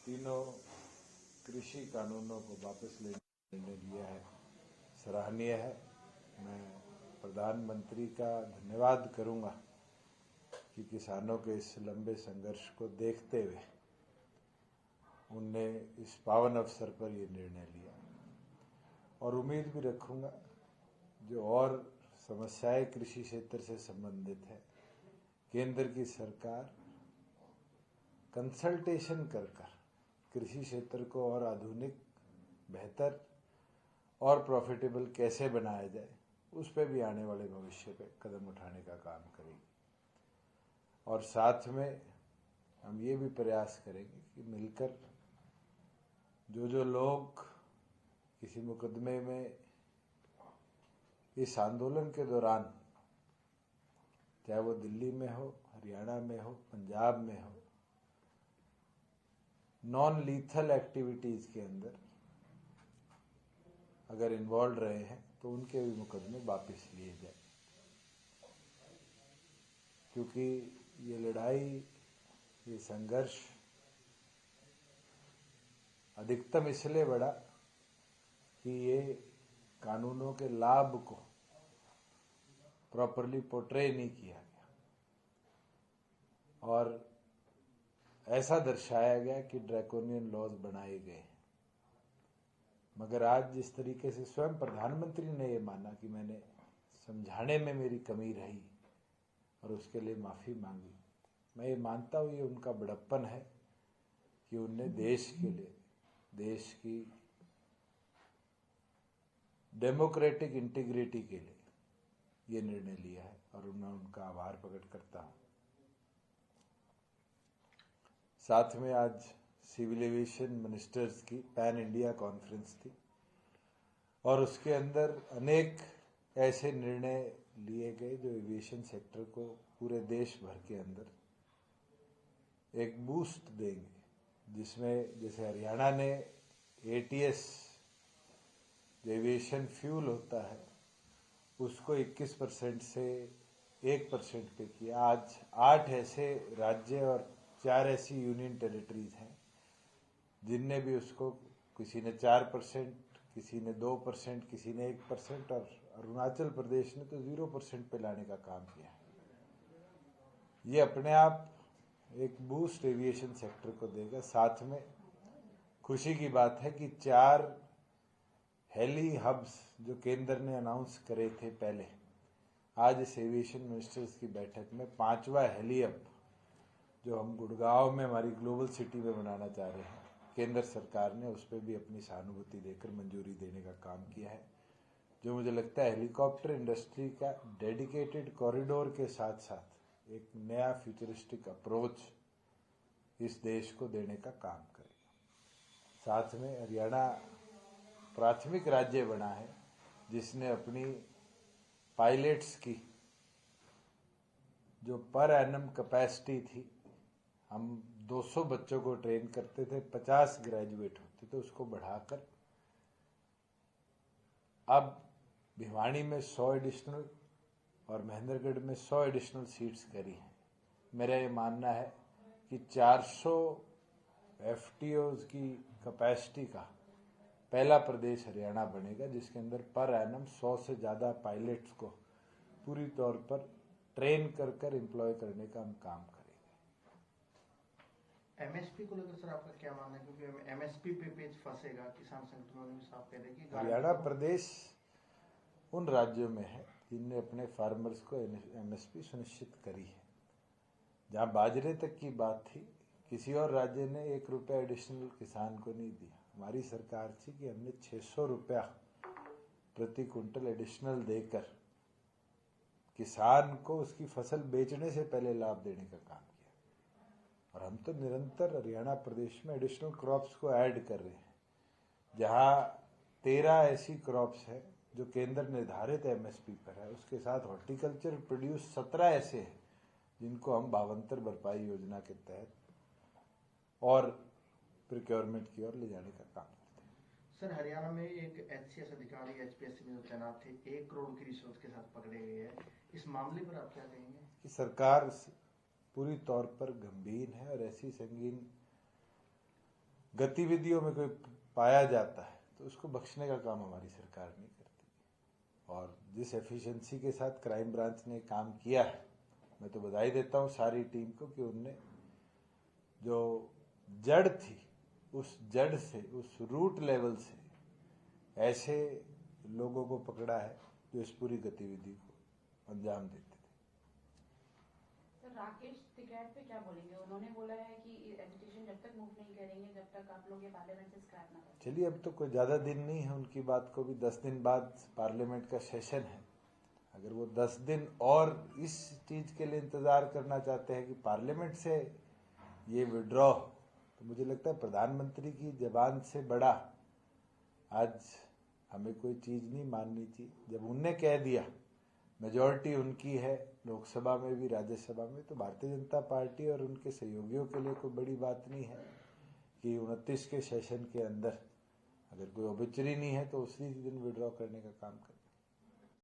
तीनों कृषि कानूनों को वापस लेने निर्णय लिया है, सराहनीय है। मैं प्रधानमंत्री का धन्यवाद करूंगा कि किसानों के इस लंबे संघर्ष को देखते हुए उनने इस पावन अवसर पर ये निर्णय लिया, और उम्मीद भी रखूंगा जो और समस्याएं कृषि क्षेत्र से संबंधित है, केंद्र की सरकार कंसल्टेशन कर कृषि क्षेत्र को और आधुनिक, बेहतर और प्रॉफिटेबल कैसे बनाया जाए, उस पर भी आने वाले भविष्य पे कदम उठाने का काम करेगी। और साथ में हम ये भी प्रयास करेंगे कि मिलकर जो लोग किसी मुकदमे में इस आंदोलन के दौरान, चाहे वो दिल्ली में हो, हरियाणा में हो, पंजाब में हो, नॉन लीथल एक्टिविटीज के अंदर अगर इन्वॉल्व रहे हैं तो उनके भी मुकदमे वापस लिए जाए, क्योंकि ये लड़ाई, ये संघर्ष अधिकतम इसलिए बढ़ा कि ये कानूनों के लाभ को प्रॉपरली पोर्ट्रे नहीं किया गया और ऐसा दर्शाया गया कि ड्रैकोनियन लॉज बनाए गए। मगर आज जिस तरीके से स्वयं प्रधानमंत्री ने ये माना कि मैंने समझाने में मेरी कमी रही और उसके लिए माफी मांगी, मैं ये मानता हूँ ये उनका बड़प्पन है कि उनने देश के लिए, देश की डेमोक्रेटिक इंटीग्रिटी के लिए ये निर्णय लिया है, और मैं उनका आभार प्रकट करता हूँ। साथ में आज सिविल एविएशन मिनिस्टर्स की पैन इंडिया कॉन्फ्रेंस थी, और उसके अंदर अनेक ऐसे निर्णय लिए गए जो एविएशन सेक्टर को पूरे देश भर के अंदर एक बूस्ट देंगे, जिसमें जैसे हरियाणा ने एटीएस जो एविएशन फ्यूल होता है उसको 21% से 1% पे किया। आज 8 ऐसे राज्य और 4 ऐसी यूनियन टेरिटरीज हैं जिनने भी उसको, किसी ने 4%, किसी ने 2%, किसी ने 1%, और अरुणाचल प्रदेश ने तो 0% पे लाने का काम किया। ये अपने आप एक बूस्ट एविएशन सेक्टर को देगा। साथ में खुशी की बात है कि 4 हेली हब्स जो केंद्र ने अनाउंस करे थे पहले, आज इस एविएशन मिनिस्टर्स की बैठक में 5वां हेली हब जो हम गुड़गांव में हमारी ग्लोबल सिटी में बनाना चाह रहे हैं, केंद्र सरकार ने उस पर भी अपनी सहानुभूति देकर मंजूरी देने का काम किया है, जो मुझे लगता है हेलीकॉप्टर इंडस्ट्री का डेडिकेटेड कॉरिडोर के साथ साथ एक नया फ्यूचरिस्टिक अप्रोच इस देश को देने का काम करेगा। साथ में हरियाणा प्राथमिक राज्य बना है जिसने अपनी पायलट्स की जो पर एनम कैपेसिटी थी, हम 200 बच्चों को ट्रेन करते थे, 50 ग्रेजुएट होते थे, उसको बढ़ाकर अब भिवानी में 100 एडिशनल और महेंद्रगढ़ में 100 एडिशनल सीट्स करी हैं। मेरा ये मानना है कि 400 एफटीओज की कैपेसिटी का पहला प्रदेश हरियाणा बनेगा, जिसके अंदर पर एनम 100 से ज्यादा पायलट्स को पूरी तौर पर ट्रेन कर एम्प्लॉय करने का हम काम करेंगे। एमएसपी को लेकर सर आपका क्या मानना है, क्योंकि एमएसपी पे पेच फंसेगा, किसान संगठनों ने भी साफ कह रहे कि हरियाणा प्रदेश उन राज्यों में है जिनने अपने फार्मर्स को एमएसपी सुनिश्चित करी है। जहां बाजरे तक की बात थी, किसी और राज्य ने 1 रुपया एडिशनल किसान को नहीं दिया। हमारी सरकार थी कि हमने 600 रुपया प्रति क्विंटल एडिशनल देकर किसान को उसकी फसल बेचने से पहले लाभ देने का काम किया, और हम तो निरंतर हरियाणा प्रदेश में एडिशनल क्रॉप्स को ऐड कर रहे हैं। जहां 13 ऐसी क्रॉप्स है जो केंद्र निर्धारित एमएसपी पर है, उसके साथ हॉर्टिकल्चर प्रोड्यूस 17 ऐसे हैं जिनको हम भावांतर भरपाई योजना के तहत और प्रोक्योरमेंट की ओर ले जाने का काम करते हैं। सर, हरियाणा में एक एचसीएस अधिकारी एचपीएससी में जो तैनात थे 1 करोड़ की रिश्वत के साथ पकड़े गए हैं, इस मामले पर आप क्या कहेंगे? कि सरकार पूरी तौर पर गंभीर है और ऐसी संगीन गतिविधियों में कोई पाया जाता है तो उसको बख्शने का काम हमारी सरकार नहीं करती। और जिस एफिशिएंसी के साथ क्राइम ब्रांच ने काम किया है, मैं तो बधाई देता हूँ सारी टीम को कि उनने जो जड़ थी उस जड़ से, उस रूट लेवल से ऐसे लोगों को पकड़ा है जो इस पूरी गतिविधि को अंजाम देते थे। सर, राकेश टिकैत पे क्या बोलेंगे? उन्होंने बोला है कि एजुकेशन जब तक मूव नहीं करेंगे जब तक आप लोग ये पार्लियामेंट से स्क्रैप ना करें। चलिए, अब तो कोई ज्यादा दिन नहीं है उनकी बात को भी, 10 दिन बाद पार्लियामेंट का सेशन है। अगर वो 10 दिन और इस चीज के लिए इंतजार करना चाहते हैं कि पार्लियामेंट से ये विड्रॉ, तो मुझे लगता है प्रधानमंत्री की जबान से बड़ा आज हमें कोई चीज नहीं माननी चाहिए। जब उनने कह दिया, मेजॉरिटी उनकी है लोकसभा में भी राज्यसभा में, तो भारतीय जनता पार्टी और उनके सहयोगियों के लिए कोई बड़ी बात नहीं है कि 29 के सेशन के अंदर अगर कोई ऑब्जेक्शन नहीं है तो उसी दिन विड्रॉ करने का काम करें।